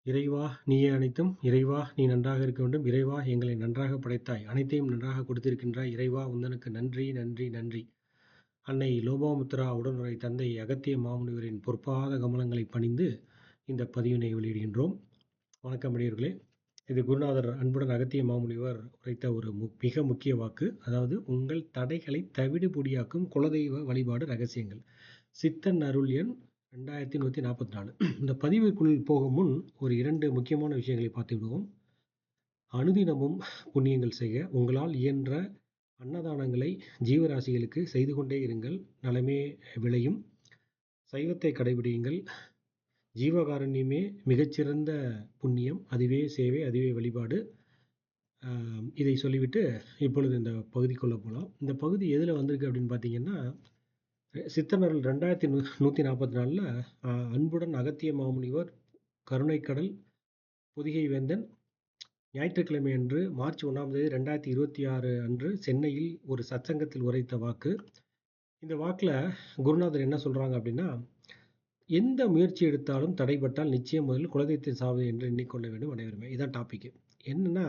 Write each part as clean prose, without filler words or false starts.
இறைவா நீயே அனைத்தும், இறைவா நீ நன்றாக இருக்க வேண்டும், இறைவா எங்களை நன்றாக படைத்தாய், அனைத்தையும் நன்றாக கொடுத்திருக்கின்றாய், இறைவா உந்தனுக்கு நன்றி நன்றி நன்றி. அன்னை லோபாமுத்ரா உடனுரை தந்தை அகத்திய மாமுனிவரின் பொற்பாத கமலங்களை பணிந்து இந்த பதிவினை வெளியிடுகின்றோம். வணக்கம் அடியவர்களே. இது குருநாதர் அன்புடன் அகத்திய மாமுனிவர் உரைத்த ஒரு மிக முக்கிய வாக்கு. அதாவது, உங்கள் தடைகளை தவிடு பொடியாக்கும் குலதெய்வ வழிபாடு ரகசியங்கள். சித்தன் அருள் எண் 2144. இந்த பதிவுக்குள் போகும் முன் ஒரு 2 முக்கியமான விஷயங்களை பார்த்து விடுவோம். அனுதினமும் புண்ணியங்கள் செய்ய உங்களால் இயன்ற அன்னதானங்களை ஜீவராசிகளுக்கு செய்து கொண்டே இருங்கள், நலமே விளையும். சைவத்தை கடைபிடியுங்கள். ஜீவகாருண்யமே மிகச்சிறந்த புண்ணியம், அதுவே சேவை, அதுவே வழிபாடு. இதை சொல்லிவிட்டு இப்பொழுது இந்த பகுதிக்குள்ளே போகலாம். இந்த பகுதி எதில் வந்திருக்கு அப்படின்னு பார்த்தீங்கன்னா, சித்தனருள் 2144 அன்புடன் அகத்திய மாமுனிவர் கருணைக்கடல் பொதிகை வேந்தன் ஞாயிற்றுக்கிழமை அன்று மார்ச் 1 2026 அன்று சென்னையில் ஒரு சத்சங்கத்தில் உரைத்த வாக்கு. இந்த வாக்கில் குருநாதர் என்ன சொல்கிறாங்க அப்படின்னா, எந்த முயற்சி எடுத்தாலும் தடைப்பட்டால் நிச்சயம் முதலில் குலதெய்வத்தின் சாவு என்று எண்ணிக்கொள்ள வேண்டும் அனைவருமே. இதுதான் டாபிக். என்னன்னா,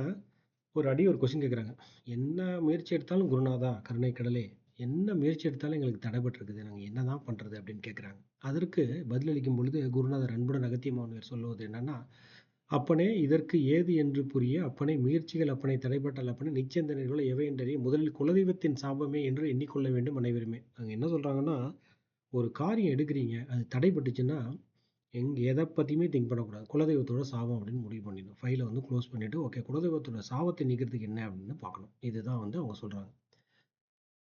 ஒரு கொஸ்டின் கேட்குறாங்க. என்ன முயற்சி எடுத்தாலும் குருநாதா கருணைக்கடலே, என்ன முயற்சி எடுத்தாலும் எங்களுக்கு தடைபட்டிருக்குது, நாங்கள் என்ன தான் பண்ணுறது அப்படின்னு கேட்குறாங்க. அதற்கு பதிலளிக்கும் பொழுது குருநாதர் அன்புடன் அகத்திய மாமுனிவர் சொல்லுவது என்னன்னா, அப்பனே இதற்கு ஏது என்று புரிய, அப்பனே முயற்சிகள் அப்பனை தடைப்பட்டால் அப்பனே நிச்சயந்தனைகள் எவை என்றறிய முதலில் குலதெய்வத்தின் சாபமே என்று எண்ணிக்கொள்ள வேண்டும் அனைவருமே. அங்கே என்ன சொல்கிறாங்கன்னா, ஒரு காரியம் எடுக்கிறீங்க, அது தடைப்பட்டுச்சுன்னா எதை பற்றியுமே திங்க் பண்ணக்கூடாது, குலதெய்வத்தோட சாபம் அப்படின்னு முடிவு பண்ணிடணும். ஃபைலை வந்து க்ளோஸ் பண்ணிவிட்டு, ஓகே குலதெய்வத்தோட சாபத்தை நீக்கிறதுக்கு என்ன அப்படின்னு பார்க்கணும். இதுதான் வந்து அவங்க சொல்கிறாங்க.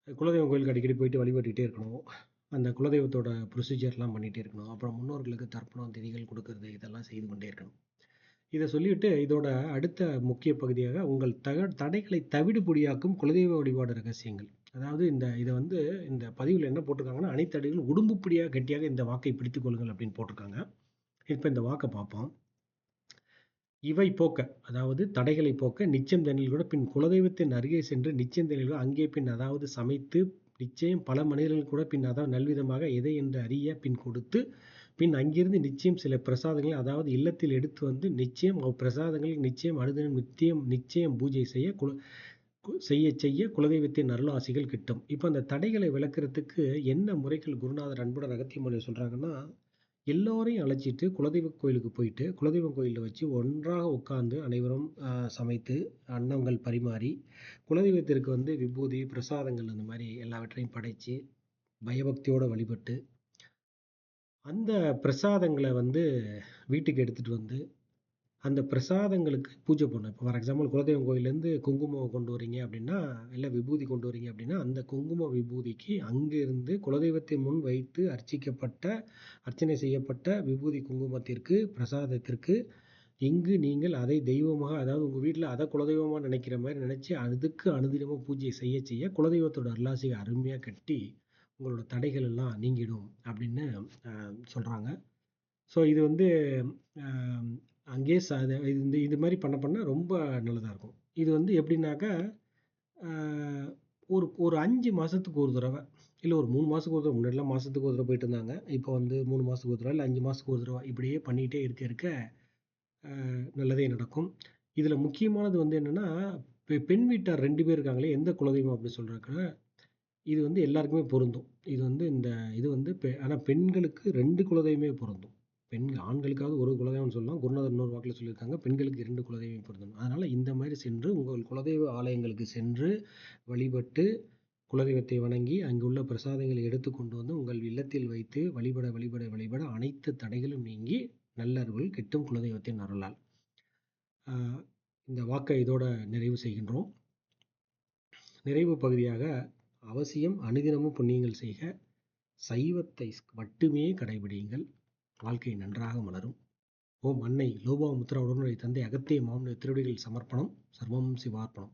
குலதெய்வம் கோயிலுக்கு அடிக்கடி போயிட்டு வழிபட்டுக்கிட்டே இருக்கணும், அந்த குலதெய்வத்தோட ப்ரொசீஜர்லாம் பண்ணிகிட்டே இருக்கணும், அப்புறம் முன்னோர்களுக்கு தர்ப்பணம் திதிகள் கொடுக்கறது இதெல்லாம் செய்து கொண்டே இருக்கணும். இதை சொல்லிவிட்டு இதோட அடுத்த முக்கிய பகுதியாக உங்கள் தடைகளை தவிடு பொடியாக்கும் குலதெய்வ வழிபாடு ரகசியங்கள். அதாவது இதை வந்து இந்த பதிவில் என்ன போட்டிருக்காங்கன்னா, அனைத்து தடைகளும் உடும்புப்படியாக கட்டியாக இந்த வாக்கை பிடித்துக் கொள்ளுங்கள் அப்படின்னு போட்டிருக்காங்க. இப்போ இந்த வாக்கை பார்ப்போம். இவை போக்க, அதாவது தடைகளை போக்க நிச்சயம் தண்ணில் கூட பின் குலதெய்வத்தின் அருகே சென்று நிச்சயம் தண்ணில் அங்கே பின், அதாவது சமைத்து நிச்சயம் பல மனிதர்கள் கூட பின், அதாவது நல்விதமாக எதை என்று அறிய பின் கொடுத்து பின் அங்கிருந்து நிச்சயம் சில பிரசாதங்களை, அதாவது இல்லத்தில் எடுத்து வந்து நிச்சயம் பிரசாதங்கள் நிச்சயம் அனுதினம் நிச்சயம் பூஜை செய்ய குலதெய்வத்தின் அருளாசிகள் கிட்டும். இப்போ அந்த தடைகளை விளக்குறதுக்கு என்ன முறைகள் குருநாதர் அன்புடன் அகத்திய மாமுனிவர் சொல்றாங்கன்னா, எல்லோரையும் அழைச்சிட்டு குலதெய்வ கோயிலுக்கு போயிட்டு குலதெய்வம் கோயிலில் வச்சு ஒன்றாக உட்கார்ந்து அனைவரும் சமைத்து அன்னங்கள் பரிமாறி குலதெய்வத்திற்கு வந்து விபூதி பிரசாதங்கள் அந்த மாதிரி எல்லாவற்றையும் படைத்து பயபக்தியோடு வழிபட்டு அந்த பிரசாதங்களை வந்து வீட்டுக்கு எடுத்துகிட்டு வந்து அந்த பிரசாதங்களுக்கு பூஜை பண்ணணும். இப்போ ஃபார் எக்ஸாம்பிள் குலதெய்வம் கோயிலேருந்து குங்குமம் கொண்டு வரீங்க அப்படின்னா, இல்லை விபூதி கொண்டு வரீங்க அப்படின்னா, அந்த குங்கும விபூதிக்கு அங்கிருந்து குலதெய்வத்தின் முன் வைத்து அர்ச்சனை செய்யப்பட்ட விபூதி குங்குமத்திற்கு பிரசாதத்திற்கு இங்கு நீங்கள் அதை தெய்வமாக, அதாவது உங்கள் வீட்டில் அதை குலதெய்வமாக நினைக்கிற மாதிரி நினச்சி அதுக்கு அனுதினமும் பூஜை செய்ய குலதெய்வத்தோட அருளாசியை அருமையாக கட்டி உங்களோட தடைகள் எல்லாம் நீங்கிடும் அப்படின்னு சொல்கிறாங்க. ஸோ இது வந்து அங்கேயே இது மாதிரி பண்ண ரொம்ப நல்லதாக இருக்கும். இது வந்து எப்படின்னாக்கா, ஒரு 5 மாதத்துக்கு ஒரு தடவை, இல்லை ஒரு 3 மாதத்துக்கு ஒரு தடவை, முன்னாடிலாம் மாதத்துக்கு ஒரு தடவை போயிட்டு இருந்தாங்க, இப்போ வந்து 3 மாதத்துக்கு ஒரு தடவை இல்லை 5 மாதத்துக்கு ஒரு தடவை இப்படியே பண்ணிகிட்டே இருக்க நல்லதே நடக்கும். இதில் முக்கியமானது வந்து என்னென்னா, பெண் வீட்டார் 2 பேர் இருக்காங்களே, எந்த குலதெய்வம் அப்படின்னு சொல்கிறாக்க, இது வந்து எல்லாருக்குமே பொருந்தும். இது வந்து ஆனால் பெண்களுக்கு 2 குலதெய்வமே பொருந்தும். ஆண்களுக்காவது ஒரு குலதெய்வம்னு சொல்லலாம். குருநாதர் இன்னொரு வாக்கில் சொல்லியிருக்காங்க, பெண்களுக்கு 2 குலதெய்வம் பொருந்தும். அதனால் இந்த மாதிரி சென்று உங்கள் குலதெய்வ ஆலயங்களுக்கு சென்று வழிபட்டு குலதெய்வத்தை வணங்கி அங்குள்ள பிரசாதங்களை எடுத்து கொண்டு வந்து உங்கள் இல்லத்தில் வைத்து வழிபட அனைத்து தடைகளும் நீங்கி நல்லருள் கிட்டும் குலதெய்வத்தின் அருளால். இந்த வாக்கை இதோட நிறைவு செய்கின்றோம். நிறைவு பகுதியாக அவசியம் அனுதினமும் புண்ணியங்கள் செய்க, சைவத்தை மட்டுமே கடைபிடியுங்கள், வாழ்க்கை நன்றாக மலரும். ஓம் அன்னை லோபாமுத்ரா உடனுரை தந்தை அகத்திய மாமுனிவர் திருவடிகள் சமர்ப்பணம். சர்வம் சிவார்ப்பணம்.